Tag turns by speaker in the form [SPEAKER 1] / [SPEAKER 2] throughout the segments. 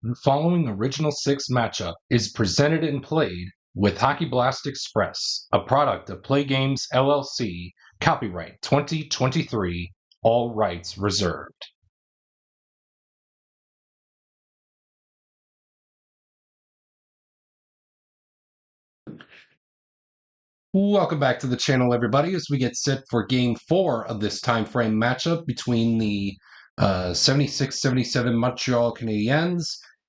[SPEAKER 1] The following Original Six matchup is presented and played with Hockey Blast Express, a product of Play Games LLC, copyright 2023, all rights reserved. Welcome back to the channel, everybody, as we get set for Game 4 of this time frame matchup between the 76-77 Montreal Canadiens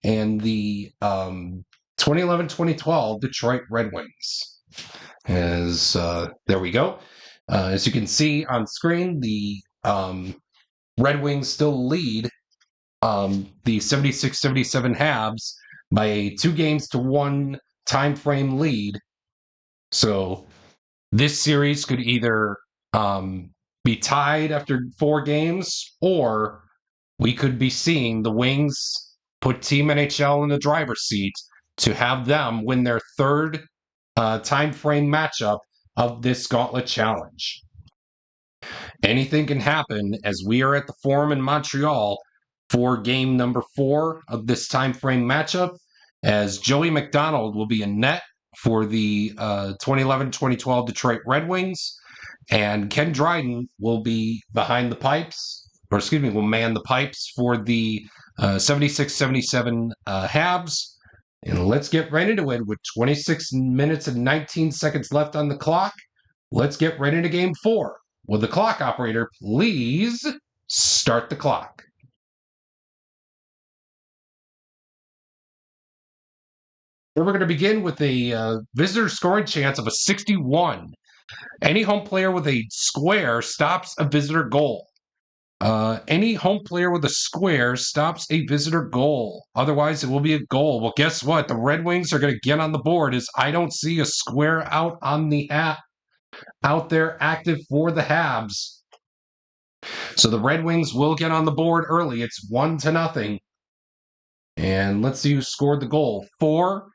[SPEAKER 1] and the 2011-2012 Detroit Red Wings. There we go. As you can see on screen, the Red Wings still lead the 76-77 Habs by a 2-1 time frame lead. So this series could either be tied after 4 games, or we could be seeing the Wings put Team NHL in the driver's seat to have them win their third time frame matchup of this Gauntlet Challenge. Anything can happen, as we are at the Forum in Montreal for game number 4 of this time frame matchup, as Joey McDonald will be in net for the 2011-2012 Detroit Red Wings, and Ken Dryden will be behind the pipes, will man the pipes for the 76-77 Habs. And let's get right into it with 26 minutes and 19 seconds left on the clock. Let's get right into Game 4. Will the clock operator please start the clock? We're going to begin with a visitor scoring chance of a 61. Any home player with a square stops a visitor goal. Any home player with a square stops a visitor goal. Otherwise, it will be a goal. Well, guess what? The Red Wings are going to get on the board, as I don't see a square out on the out there active for the Habs. So the Red Wings will get on the board early. It's 1-0. And let's see who scored the goal. 4.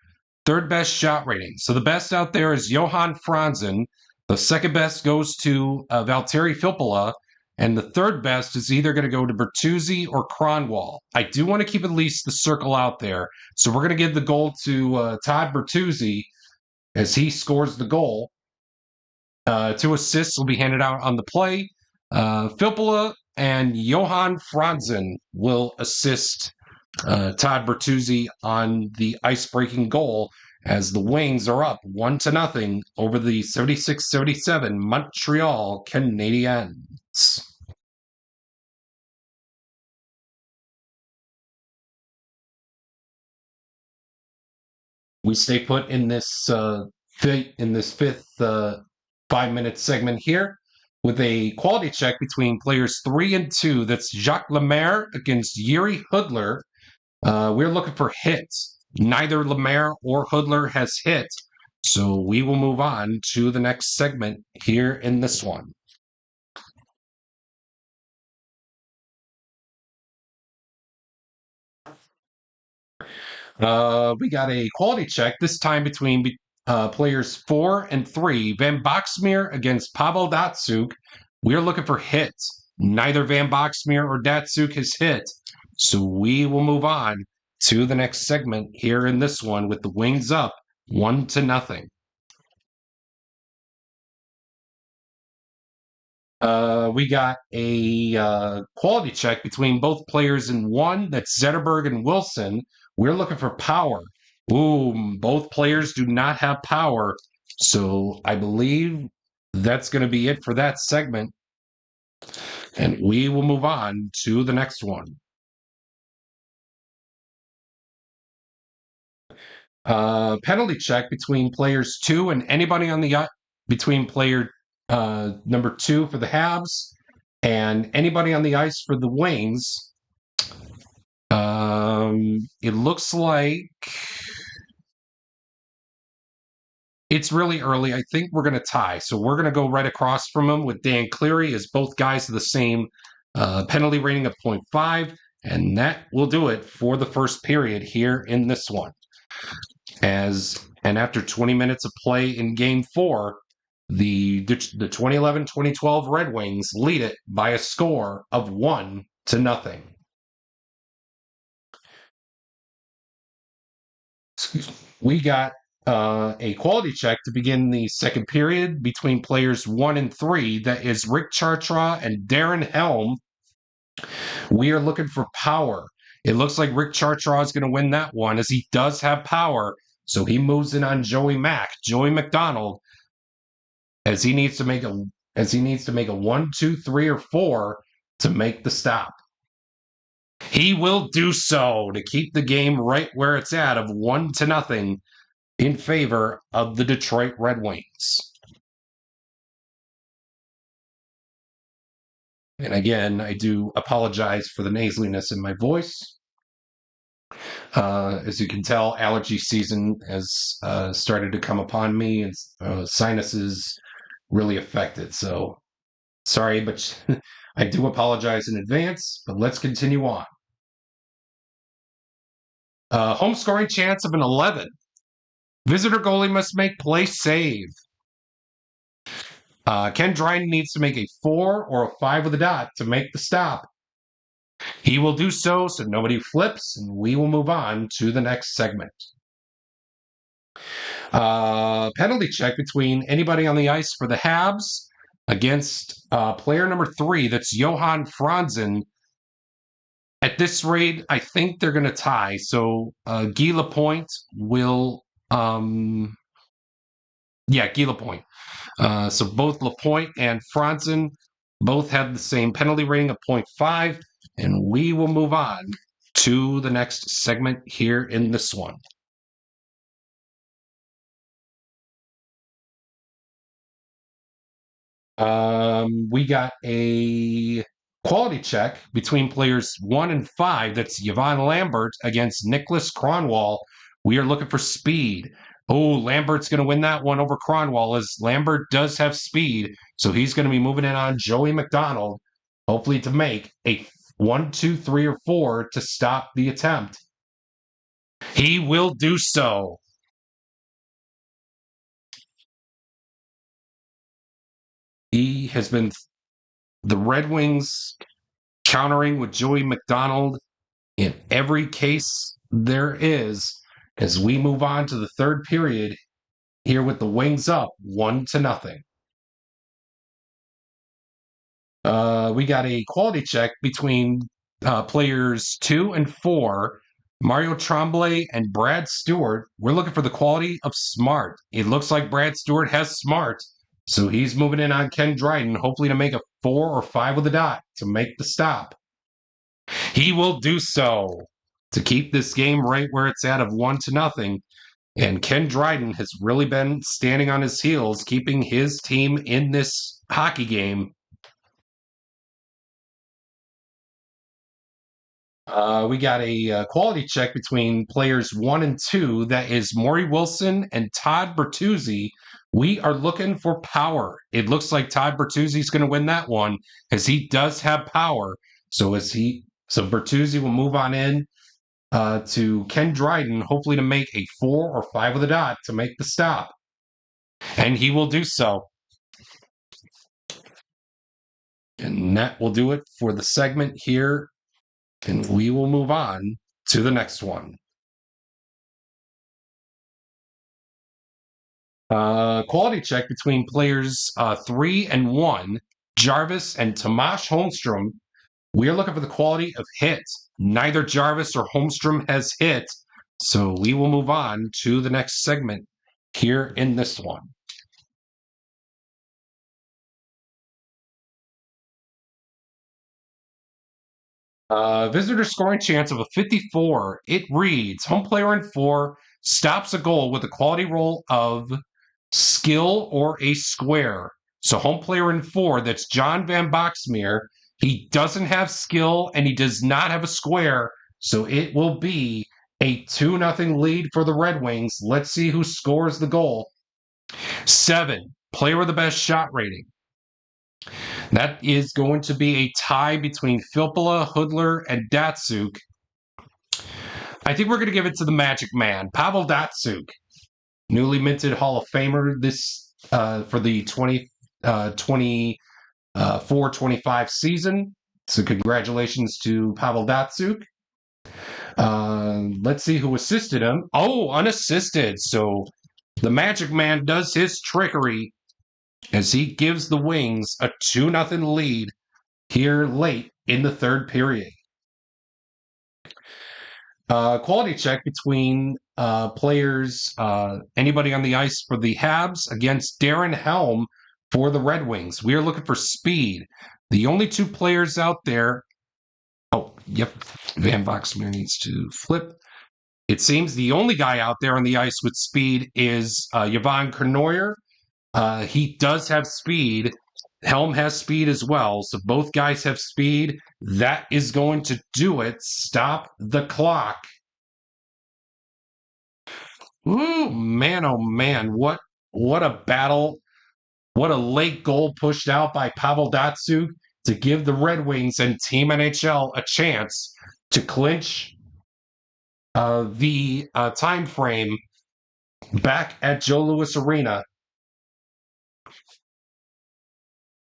[SPEAKER 1] Third best shot rating. So the best out there is Johan Franzen. The second best goes to Valtteri Filppula. And the third best is either going to go to Bertuzzi or Kronwall. I do want to keep at least the circle out there. So we're going to give the goal to Todd Bertuzzi as he scores the goal. 2 assists will be handed out on the play. Filppula and Johan Franzen will assist Todd Bertuzzi on the ice-breaking goal, as the Wings are up 1-0 over the 76-77 Montreal Canadiens. We stay put in this fifth 5-minute segment here with a quality check between players 3 and 2. That's Jacques Lemaire against Yuri Hudler. We're looking for hits. Neither Lemaire or Hudler has hit, so we will move on to the next segment here in this one. We got a quality check, this time between players 4 and 3. Van Boxmeer against Pavel Datsyuk. We're looking for hits. Neither Van Boxmeer or Datsyuk has hit, so we will move on to the next segment here in this one with the Wings up 1-0. We got a quality check between both players in 1. That's Zetterberg and Wilson. We're looking for power. Ooh, both players do not have power, so I believe that's going to be it for that segment. And we will move on to the next one. Penalty check between players 2 and anybody on the between player number 2 for the Habs and anybody on the ice for the Wings. It looks like it's really early. I think we're going to tie. So we're going to go right across from him with Dan Cleary, as both guys have the same penalty rating of 0.5. And that will do it for the first period here in this one. And after 20 minutes of play in Game 4, the 2011-2012 Red Wings lead it by a score of 1-0. We got a quality check to begin the second period between players 1 and 3. That is Rick Chartra and Darren Helm. We are looking for power. It looks like Rick Chartra is going to win that one as he does have power. So he moves in on Joey McDonald, as he needs to make a 1, 2, 3, or 4 to make the stop. He will do so to keep the game right where it's at of 1-0 in favor of the Detroit Red Wings. And again, I do apologize for the nasaliness in my voice. As you can tell, allergy season has started to come upon me, and sinuses really affected. So sorry, but I do apologize in advance, but let's continue on. Home scoring chance of an 11. Visitor goalie must make play save. Ken Dryden needs to make a 4 or a 5 with a dot to make the stop. He will do so nobody flips, and we will move on to the next segment. Penalty check between anybody on the ice for the Habs against player number 3. That's Johan Franzen. At this rate, I think they're going to tie. So Guy Lapointe will... Guy Lapointe. So both Lapointe and Franzen both have the same penalty rating of 0.5, and we will move on to the next segment here in this one. We got a quality check between players 1 and 5. That's Yvonne Lambert against Nicholas Kronwall. We are looking for speed. Oh, Lambert's going to win that one over Kronwall, as Lambert does have speed. So he's going to be moving in on Joey McDonald, hopefully to make a 1, 2, 3, or 4 to stop the attempt. He will do so. He has been the Red Wings countering with Joey McDonald in every case there is, as we move on to the third period here with the Wings up 1-0. We got a quality check between players 2 and 4, Mario Tremblay and Brad Stewart. We're looking for the quality of smart. It looks like Brad Stewart has smart, so he's moving in on Ken Dryden, hopefully to make a 4 or 5 with a dot to make the stop. He will do so to keep this game right where it's at of 1-0. And Ken Dryden has really been standing on his heels, keeping his team in this hockey game. We got a quality check between players 1 and 2. That is Maury Wilson and Todd Bertuzzi. We are looking for power. It looks like Todd Bertuzzi is going to win that one, as he does have power. So Bertuzzi will move on in to Ken Dryden, hopefully to make a 4 or 5 with a dot to make the stop. And he will do so. And that will do it for the segment here. And we will move on to the next one. Quality check between players 3 and 1, Jarvis and Tomas Holmstrom. We are looking for the quality of hit. Neither Jarvis or Holmstrom has hit, so we will move on to the next segment here in this one. Visitor scoring chance of a 54. It reads, home player in 4 stops a goal with a quality roll of skill or a square. So home player in 4, that's John Van Boxmeer. He doesn't have skill and he does not have a square. So it will be a 2-0 lead for the Red Wings. Let's see who scores the goal. 7, player with the best shot rating. That is going to be a tie between Filppula, Hudler, and Datsuk. I think we're going to give it to the Magic Man, Pavel Datsuk, newly minted Hall of Famer this for the 2024-25 season. So congratulations to Pavel Datsuk. Let's see who assisted him. Oh, unassisted. So the Magic Man does his trickery as he gives the Wings a 2-0 lead here late in the third period. Quality check between players, anybody on the ice for the Habs against Darren Helm for the Red Wings. We are looking for speed. The only two players out there. Oh, yep. Van Voxmer needs to flip. It seems the only guy out there on the ice with speed is Yvonne Cournoyer. He does have speed. Helm has speed as well. So both guys have speed. That is going to do it. Stop the clock. Ooh, man, oh man. What a battle. What a late goal pushed out by Pavel Datsyuk to give the Red Wings and Team NHL a chance to clinch the time frame back at Joe Louis Arena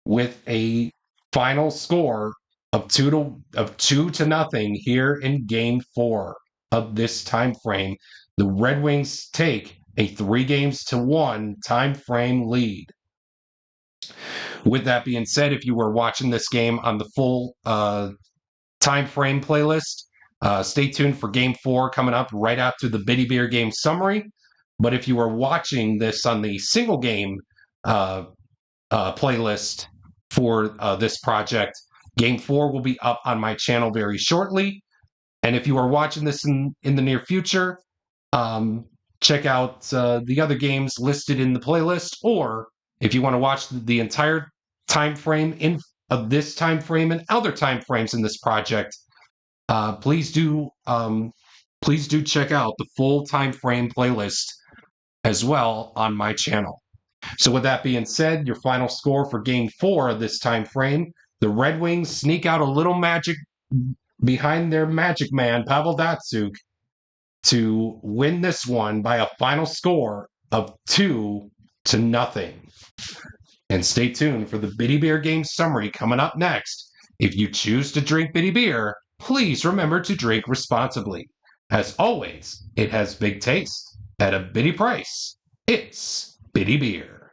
[SPEAKER 1] with a final score of 2-0 here in Game 4 of this time frame. The Red Wings take a 3-1 time frame lead. With that being said, if you were watching this game on the full time frame playlist, stay tuned for Game 4 coming up right after the Bitty Beer game summary. But if you are watching this on the single game playlist for this project, Game 4 will be up on my channel very shortly. And if you are watching this in the near future, check out the other games listed in the playlist. Or if you want to watch the entire time frame of this time frame and other time frames in this project, please do check out the full time frame playlist as well on my channel. So with that being said, your final score for Game 4 of this time frame, the Red Wings sneak out a little magic behind their Magic Man, Pavel Datsyuk, to win this one by a final score of 2-0. And stay tuned for the Bitty Beer game summary coming up next. If you choose to drink Bitty Beer, please remember to drink responsibly. As always, it has big taste at a bitty price. It's Bitty Beer.